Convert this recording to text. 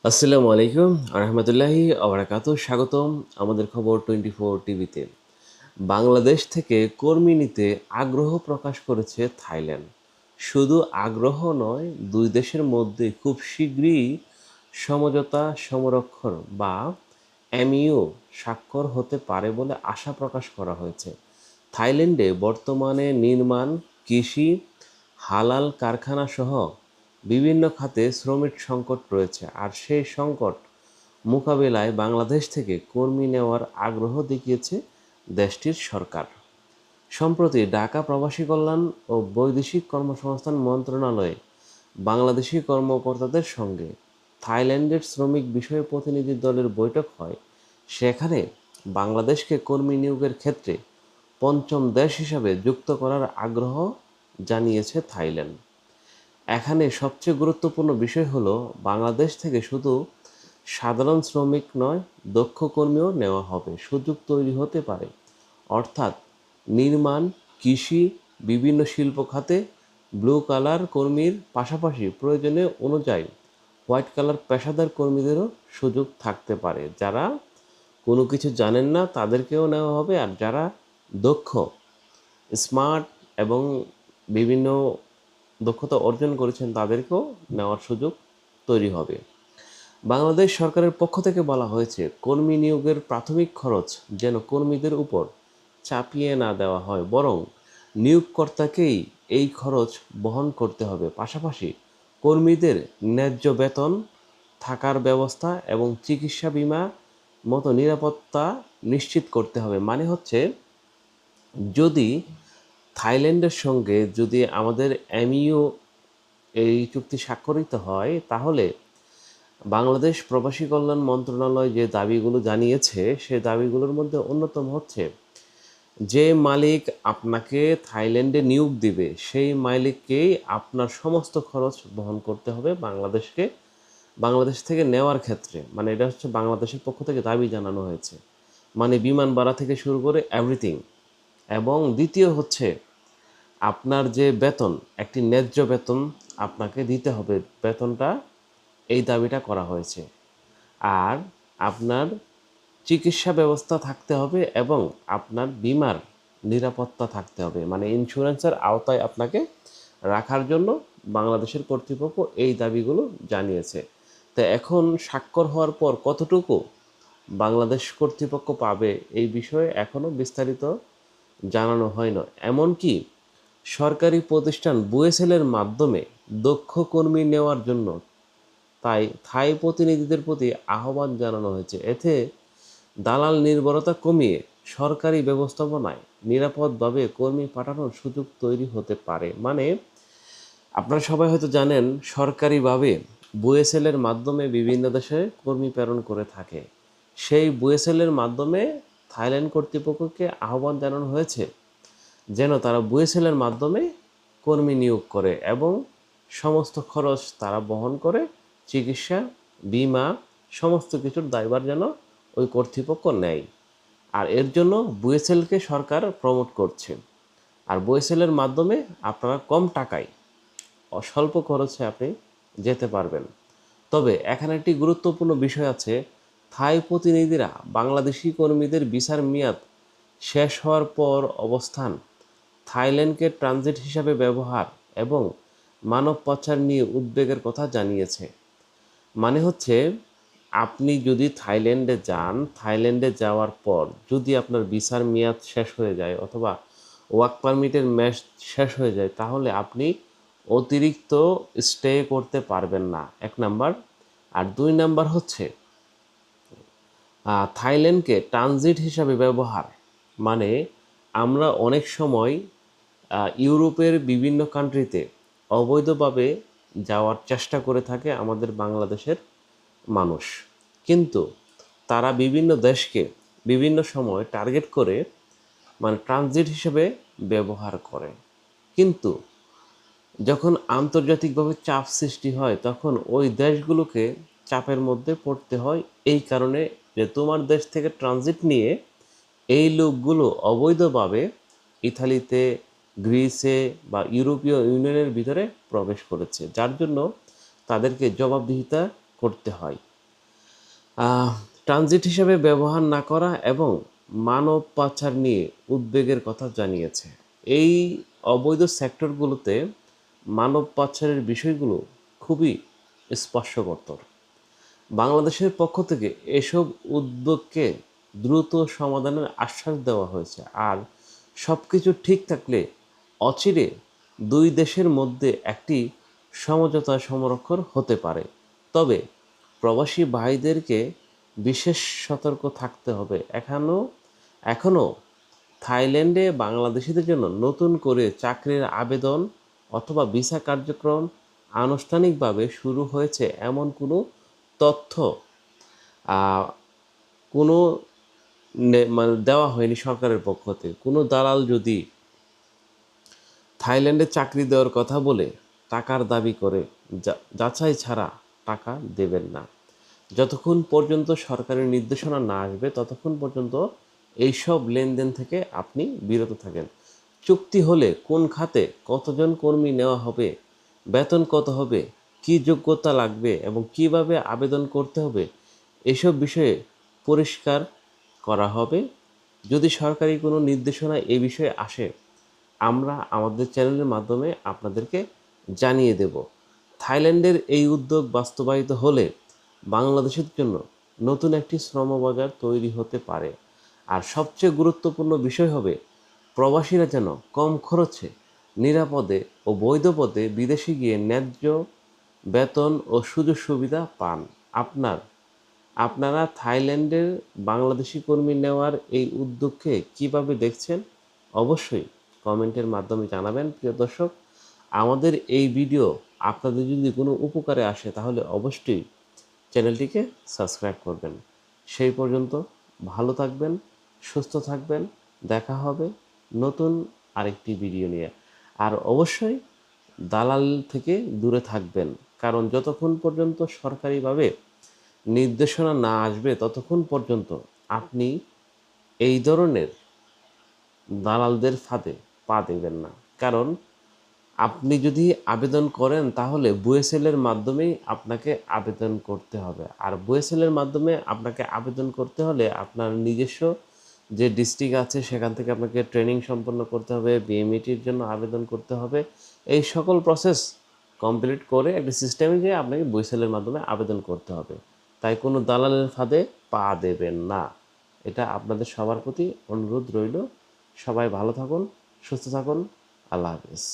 আসসালামু আলাইকুম রহমতুল্লাহি আবরাকাতু। স্বাগতম আমাদের খবর 24 টিভিতে। বাংলাদেশ থেকে কর্মী নিতে আগ্রহ প্রকাশ করেছে থাইল্যান্ড। শুধু আগ্রহ নয়, দুই দেশের মধ্যে খুব শীঘ্রই সমঝোতা সমরক্ষণ বা এমইউ স্বাক্ষর হতে পারে বলে আশা প্রকাশ করা হয়েছে। থাইল্যান্ডে বর্তমানে নির্মাণ, কৃষি, হালাল কারখানা সহ বিভিন্ন খাতে শ্রমিক সংকট রয়েছে, আর সেই সংকট মোকাবিলায় বাংলাদেশ থেকে কর্মী নেওয়ার আগ্রহ দেখিয়েছে দেশটির সরকার। সম্প্রতি ঢাকা প্রবাসী কল্যাণ ও বৈদেশিক কর্মসংস্থান মন্ত্রণালয়ে বাংলাদেশি কর্মকর্তাদের সঙ্গে থাইল্যান্ডের শ্রমিক বিষয়ে প্রতিনিধি দলের বৈঠক হয়। সেখানে বাংলাদেশকে কর্মী নিয়োগের ক্ষেত্রে পঞ্চম দেশ হিসাবে যুক্ত করার আগ্রহ জানিয়েছে থাইল্যান্ড। এখানে সবচেয়ে গুরুত্বপূর্ণ বিষয় হলো, বাংলাদেশ থেকে শুধু সাধারণ শ্রমিক নয়, দক্ষ কর্মীও নেওয়া হবে। সুযোগ তৈরি হতে পারে, অর্থাৎ নির্মাণ, কৃষি, বিভিন্ন শিল্প খাতে ব্লু কালার কর্মীর পাশাপাশি প্রয়োজনীয় অনুযায়ী হোয়াইট কালার পেশাদার কর্মীদেরও সুযোগ থাকতে পারে। যারা কোনো কিছু জানেন না তাদেরকেও নেওয়া হবে, আর যারা দক্ষ, স্মার্ট এবং বিভিন্ন দক্ষতা অর্জন করেছেন তাদেরকেও নেওয়ার সুযোগ তৈরি হবে। বাংলাদেশ সরকারের পক্ষ থেকে বলা হয়েছে, কর্মী নিয়োগের প্রাথমিক খরচ যেন কর্মীদের উপর চাপিয়ে না দেওয়া হয়, বরং নিয়োগকর্তাকেই এই খরচ বহন করতে হবে। পাশাপাশি কর্মীদের ন্যায্য বেতন, থাকার ব্যবস্থা এবং চিকিৎসা বীমা মতো নিরাপত্তা নিশ্চিত করতে হবে। মানে হচ্ছে, যদি থাইল্যান্ডের সঙ্গে যদি আমাদের এমইউ এই চুক্তি স্বাক্ষরিত হয়, তাহলে বাংলাদেশ প্রবাসী কল্যাণ মন্ত্রণালয় যে দাবিগুলো জানিয়েছে, সে দাবিগুলোর মধ্যে অন্যতম হচ্ছে, যে মালিক আপনাকে থাইল্যান্ডে নিয়োগ দিবে সেই মালিককেই আপনার সমস্ত খরচ বহন করতে হবে বাংলাদেশ থেকে নেওয়ার ক্ষেত্রে। মানে এটা হচ্ছে বাংলাদেশের পক্ষ থেকে দাবি জানানো হয়েছে, মানে বিমান ভাড়া থেকে শুরু করে এভরিথিং। এবং দ্বিতীয় হচ্ছে, আপনার যে বেতন, একটি ন্যায্য বেতন আপনাকে দিতে হবে, বেতনটা, এই দাবিটা করা হয়েছে। আর আপনার চিকিৎসা ব্যবস্থা থাকতে হবে এবং আপনার বীমার নিরাপত্তা থাকতে হবে, মানে ইন্স্যুরেন্সের আওতায় আপনাকে রাখার জন্য বাংলাদেশের কর্তৃপক্ষ এই দাবিগুলো জানিয়েছে। তো এখন স্বাক্ষর হওয়ার পর কতটুকু বাংলাদেশ কর্তৃপক্ষ পাবে এই বিষয়ে এখনও বিস্তারিত জানানো হয় না। এমনকি সরকারি প্রতিষ্ঠান বুয়েসেলের মাধ্যমে দক্ষ কর্মী নেওয়ার জন্য থাই প্রতিনিধিদের প্রতি আহ্বান জানানো হয়েছে। এতে দালাল নির্ভরতা কমিয়ে সরকারি ব্যবস্থাপনায় নিরাপদভাবে কর্মী পাঠানোর সুযোগ তৈরি হতে পারে। মানে আপনারা সবাই হয়তো জানেন, সরকারিভাবে বুয়েসেলের মাধ্যমে বিভিন্ন দেশে কর্মী প্রেরণ করে থাকে। সেই বুয়েসেলের মাধ্যমে থাইল্যান্ড কর্তৃপক্ষকে আহ্বান জানানো হয়েছে যেন তারা বুয়েসেলের মাধ্যমে কর্মী নিয়োগ করে এবং সমস্ত খরচ তারা বহন করে, চিকিৎসা, বীমা, সমস্ত কিছুর দায়ভার যেন ওই কর্তৃপক্ষ নেয়। আর এর জন্য বুয়েসেলকে সরকার প্রমোট করছে। আর বুয়েসেলের মাধ্যমে আপনারা কম টাকায় স্বল্প খরচে আপনি যেতে পারবেন। তবে এখানে একটি গুরুত্বপূর্ণ বিষয় আছে, থাই প্রতিনিধিরা বাংলাদেশি কর্মীদের ভিসার মেয়াদ শেষ হওয়ার পর অবস্থান, থাইল্যান্ডকে ট্রানজিট হিসাবে ব্যবহার এবং মানব পাচার নিয়ে উদ্বেগের কথা জানিয়েছে। মানে হচ্ছে, আপনি যদি থাইল্যান্ডে যান, থাইল্যান্ডে যাওয়ার পর যদি আপনার ভিসার মেয়াদ শেষ হয়ে যায় অথবা ওয়ার্ক পারমিটের মেয়াদ শেষ হয়ে যায়, তাহলে আপনি অতিরিক্ত স্টে করতে পারবেন না, এক নাম্বার। আর দুই নাম্বার হচ্ছে, থাইল্যান্ডকে ট্রানজিট হিসাবে ব্যবহার, মানে আমরা অনেক সময় ইউরোপের বিভিন্ন কান্ট্রিতে অবৈধভাবে যাওয়ার চেষ্টা করে থাকে আমাদের বাংলাদেশের মানুষ, কিন্তু তারা বিভিন্ন দেশকে বিভিন্ন সময় টার্গেট করে, মানে ট্রানজিট হিসেবে ব্যবহার করে। কিন্তু যখন আন্তর্জাতিকভাবে চাপ সৃষ্টি হয়, তখন ওই দেশগুলোকে চাপের মধ্যে পড়তে হয়, এই কারণে যে তোমার দেশ থেকে ট্রানজিট নিয়ে এই লোকগুলো অবৈধভাবে ইতালিতে, গ্রিসে বা ইউরোপীয় ইউনিয়নের ভিতরে প্রবেশ করেছে, যার জন্য তাদেরকে জবাবদিহিতা করতে হয়। ট্রানজিট হিসেবে ব্যবহার না করা এবং মানব পাচার নিয়ে উদ্বেগের কথা জানিয়েছে। এই অবৈধ সেক্টরগুলোতে মানব পাচারের বিষয়গুলো খুবই স্পর্শকাতর। বাংলাদেশের পক্ষ থেকে এসব উদ্যোগকে দ্রুত সমাধানের আশ্বাস দেওয়া হয়েছে। আর সব কিছু ঠিক থাকলে অচিরে দুই দেশের মধ্যে একটি সমঝোতা স্বাক্ষর হতে পারে। তবে প্রবাসী ভাইদেরকে বিশেষ সতর্ক থাকতে হবে। এখনও থাইল্যান্ডে বাংলাদেশিদের জন্য নতুন করে চাকরির আবেদন অথবা ভিসা কার্যক্রম আনুষ্ঠানিকভাবে শুরু হয়েছে এমন কোনো তথ্য আহ, কোনো মানে দেওয়া হয়নি সরকারের পক্ষ থেকে। কোনো দালাল যদি থাইল্যান্ডে চাকরি দেওয়ার কথা বলে টাকার দাবি করে, যাচাই ছাড়া টাকা দেবেন না। যতক্ষণ পর্যন্ত সরকারের নির্দেশনা না আসবে ততক্ষণ পর্যন্ত এইসব লেনদেন থেকে আপনি বিরত থাকেন। চুক্তি হলে কোন খাতে কতজন কর্মী নেওয়া হবে, বেতন কত হবে, কী যোগ্যতা লাগবে এবং কিভাবে আবেদন করতে হবে, এসব বিষয়ে পরিষ্কার করা হবে। যদি সরকারি কোনো নির্দেশনা এ বিষয়ে আসে, আমরা আমাদের চ্যানেলের মাধ্যমে আপনাদেরকে জানিয়ে দেব। থাইল্যান্ডের এই উদ্যোগ বাস্তবায়িত হলে বাংলাদেশের জন্য নতুন একটি শ্রমবাজার তৈরি হতে পারে। আর সবচেয়ে গুরুত্বপূর্ণ বিষয় হবে প্রবাসীরা যেন কম খরচে, নিরাপদে ও বৈধ পথে বিদেশে গিয়ে ন্যায্য বেতন ও সুযোগ সুবিধা পান। আপনারা থাইল্যান্ডের বাংলাদেশি কর্মী নেওয়ার এই উদ্যোগকে কিভাবে দেখছেন অবশ্যই কমেন্টের মাধ্যমে জানাবেন। প্রিয় দর্শক, আমাদের এই ভিডিও আপনাদের যদি কোনো উপকারে আসে তাহলে অবশ্যই চ্যানেলটিকে সাবস্ক্রাইব করবেন। সেই পর্যন্ত ভালো থাকবেন, সুস্থ থাকবেন। দেখা হবে নতুন আরেকটি ভিডিও নিয়ে। আর অবশ্যই দালাল থেকে দূরে থাকবেন, কারণ যতক্ষণ পর্যন্ত সরকারিভাবে নির্দেশনা না আসবে ততক্ষণ পর্যন্ত আপনি এই ধরনের দালালদের ফাঁদে পা দেবেন না। কারণ আপনি যদি আবেদন করেন তাহলে বুয়েসেলের মাধ্যমেই আপনাকে আবেদন করতে হবে। আর বুয়েসেলের মাধ্যমে আপনাকে আবেদন করতে হলে আপনার নিজস্ব যে ডিস্ট্রিক্ট আছে সেখান থেকে আপনাকে ট্রেনিং সম্পন্ন করতে হবে, বিএমইটির জন্য আবেদন করতে হবে। এই সকল প্রসেস কমপ্লিট করে একটা সিস্টেমে গিয়ে আপনাকে বুয়েসেলের মাধ্যমে আবেদন করতে হবে। তাই কোনো দালালের ফাঁদে পা দেবেন না। এটা আপনাদের সবার প্রতি অনুরোধ রইল। সবাই ভালো থাকুন, সুস্থ থাকুন। আল্লাহ হাফেজ।